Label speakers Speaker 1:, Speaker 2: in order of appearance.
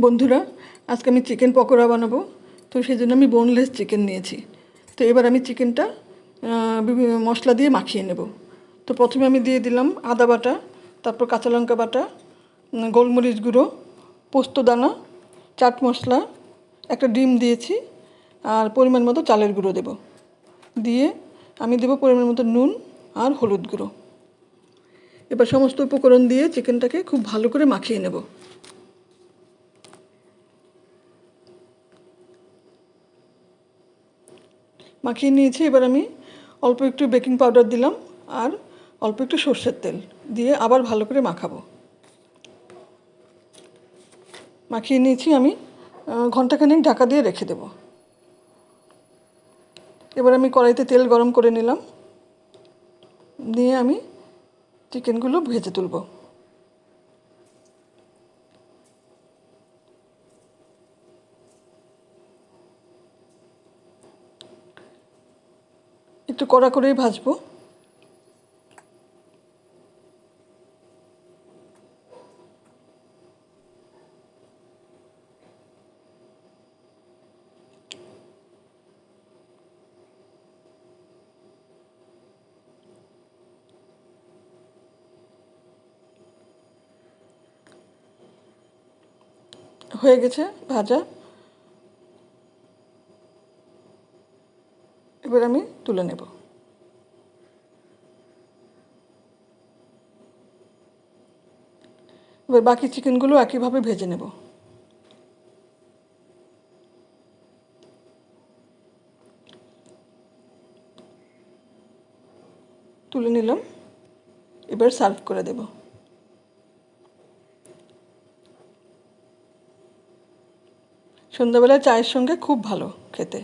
Speaker 1: বন্ধুরা, আজকে আমি চিকেন পকোড়া বানাবো। তো সেই জন্য আমি বোনলেস চিকেন নিয়েছি। তো এবার আমি চিকেনটা বিভিন্ন মশলা দিয়ে মাখিয়ে নেব। তো প্রথমে আমি দিয়ে দিলাম আদা বাটা, তারপর কাঁচা লঙ্কা বাটা, গোলমরিচ গুঁড়ো, পোস্তদানা, চাট মশলা, একটা ডিম দিয়েছি, আর পরিমাণ মতো চালের গুঁড়ো দেব। দিয়ে আমি দেব পরিমাণ মতো নুন আর হলুদ গুঁড়ো। এবার সমস্ত উপকরণ দিয়ে চিকেনটাকে খুব ভালো করে মাখিয়ে নেব। মাখিয়ে নিয়েছি। এবার আমি অল্প একটু বেকিং পাউডার দিলাম আর অল্প একটু সর্ষের তেল দিয়ে আবার ভালো করে মাখাবো। মাখিয়ে নিয়েছি আমি, ঘন্টাখানেক ঢাকা দিয়ে রেখে দেব। এবার আমি কড়াইতে তেল গরম করে নিলাম, দিয়ে আমি চিকেনগুলো ভেজে তুলব। একটু কড়া করেই ভাজবো। হয়ে গেছে ভাজা। এবার আমি তুলে নেব। এবার বাকি চিকেনগুলো একইভাবে ভেজে নেব। তুলে নিলাম। এবার সার্ভ করে দেব। সন্ধ্যাবেলায় চায়ের সঙ্গে খুব ভালো খেতে।